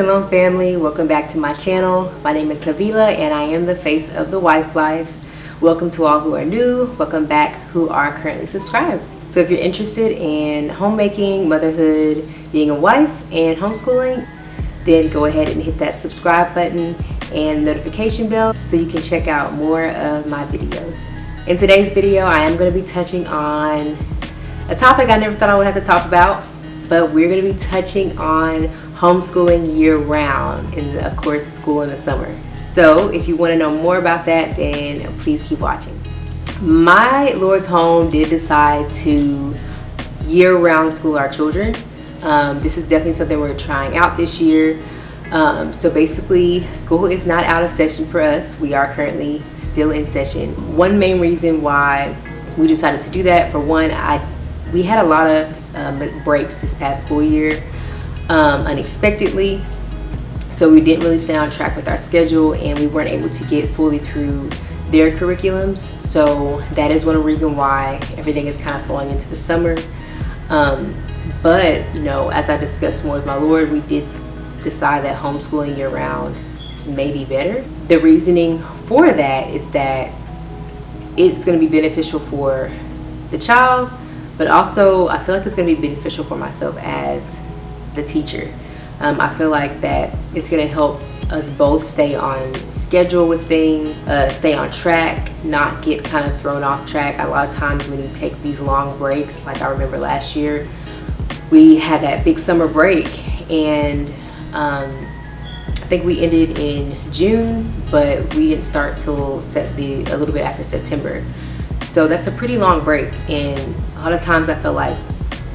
Shalom family, welcome back to my channel. My name is Havila and I am the face of the wife life. Welcome to all who are new, welcome back who are currently subscribed. So if you're interested in homemaking, motherhood, being a wife, and homeschooling, then go ahead and hit that subscribe button and notification bell so you can check out more of my videos. In today's video, I am going to be touching on a topic I never thought I would have to talk about, but we're going to be touching on homeschooling year-round, and of course school in the summer. So if you want to know more about that, then please keep watching. My Lord's Home did decide to year-round school our children. This is definitely something we're trying out this year. So basically, school is not out of session for us. We are currently still in session. One main reason why we decided to do that, for one, we had a lot of breaks this past school year. Unexpectedly, so we didn't really stay on track with our schedule and we weren't able to get fully through their curriculums. So that is one reason why everything is kind of flowing into the summer. But you know, as I discussed more with my Lord, we did decide that homeschooling year round may be better. The reasoning for that is that it's going to be beneficial for the child, but also I feel like it's going to be beneficial for myself as the teacher. I feel like that it's going to help us both stay on schedule with things, stay on track, not get kind of thrown off track. A lot of times when you take these long breaks, like I remember last year, we had that big summer break and I think we ended in June, but we didn't start till a little bit after September. So that's a pretty long break, and a lot of times I felt like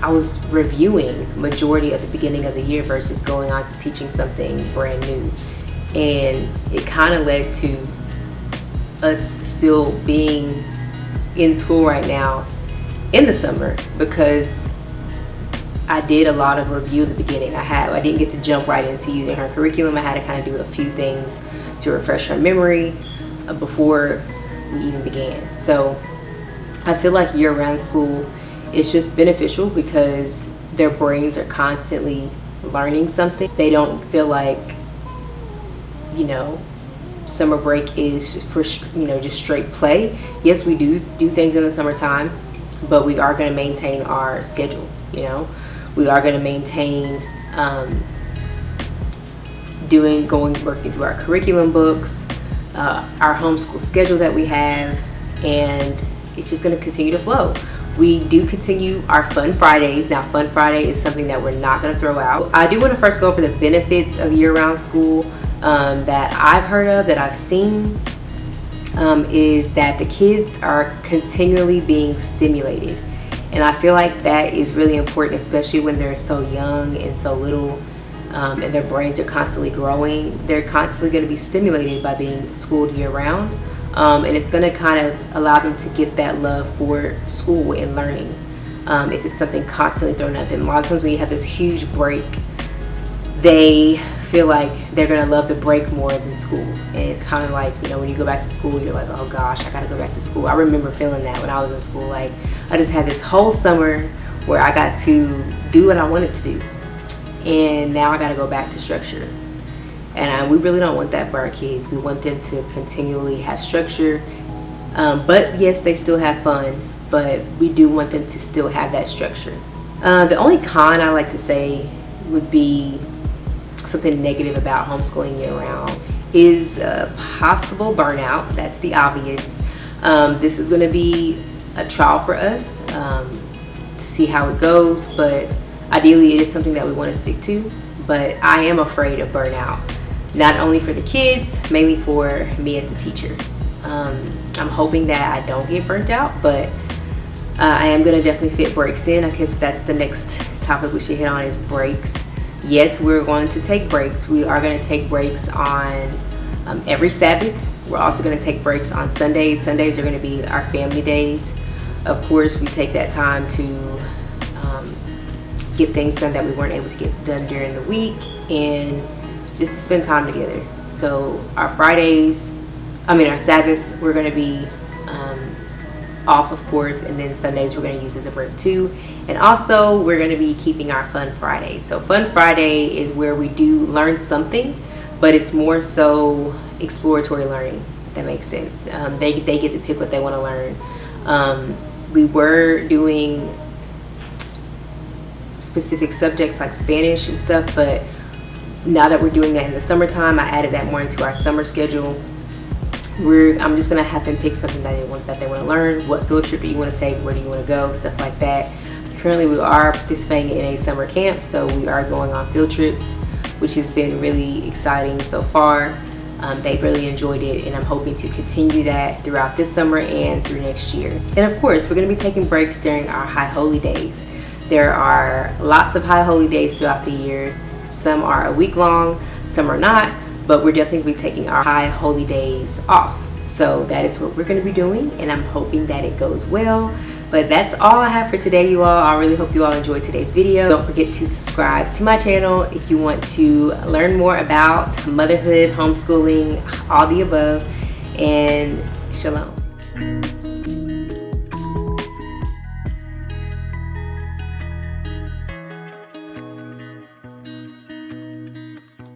I was reviewing majority of the beginning of the year versus going on to teaching something brand new. And it kind of led to us still being in school right now in the summer, because I did a lot of review at the beginning. I didn't get to jump right into using her curriculum. I had to kind of do a few things to refresh her memory before we even began. So I feel like year-round school, it's just beneficial because their brains are constantly learning something. They don't feel like, you know, summer break is for, you know, just straight play. Yes, we do things in the summertime, but we are going to maintain our schedule. You know, we are going to maintain working through our curriculum books, our homeschool schedule that we have, and it's just going to continue to flow. We do continue our Fun Fridays. Now, Fun Friday is something that we're not going to throw out. I do want to first go over the benefits of year-round school that I've heard of, that I've seen, is that the kids are continually being stimulated. And I feel like that is really important, especially when they're so young and so little, and their brains are constantly growing. They're constantly going to be stimulated by being schooled year-round. And it's going to kind of allow them to get that love for school and learning. If it's something constantly thrown at them. A lot of times when you have this huge break, they feel like they're going to love the break more than school. And it's kind of like, you know, when you go back to school, you're like, oh gosh, I got to go back to school. I remember feeling that when I was in school. Like, I just had this whole summer where I got to do what I wanted to do. And now I got to go back to structure. And we really don't want that for our kids. We want them to continually have structure. But yes, they still have fun, but we do want them to still have that structure. The only con I like to say would be something negative about homeschooling year-round is possible burnout. That's the obvious. This is going to be a trial for us to see how it goes, but ideally it is something that we want to stick to. But I am afraid of burnout. Not only for the kids, mainly for me as the teacher. I'm hoping that I don't get burnt out, but I am going to definitely fit breaks in. I guess that's the next topic we should hit on, is breaks. Yes, we're going to take breaks. We are going to take breaks on every Sabbath. We're also going to take breaks on Sundays. Sundays are going to be our family days. Of course, we take that time to get things done that we weren't able to get done during the week, and just to spend time together. So our Sabbaths, we're going to be off, of course, and then Sundays we're going to use as a break too. And also we're going to be keeping our Fun Friday. So Fun Friday is where we do learn something, but it's more so exploratory learning, if that makes sense. They get to pick what they want to learn. We were doing specific subjects like Spanish and stuff, but now that we're doing that in the summertime, I added that more into our summer schedule. I'm just gonna have them pick something that they want to learn. What field trip do you want to take? Where do you want to go? Stuff like that. Currently, we are participating in a summer camp, so we are going on field trips, which has been really exciting so far. They've really enjoyed it, and I'm hoping to continue that throughout this summer and through next year. And of course, we're going to be taking breaks during our high holy days. There are lots of high holy days throughout the year. Some are a week long, some are not, but we're definitely taking our high holy days off. So that is what we're going to be doing, and I'm hoping that it goes well. But that's all I have for today, you all. I really hope you all enjoyed today's video. Don't forget to subscribe to my channel if you want to learn more about motherhood, homeschooling, all the above, and shalom.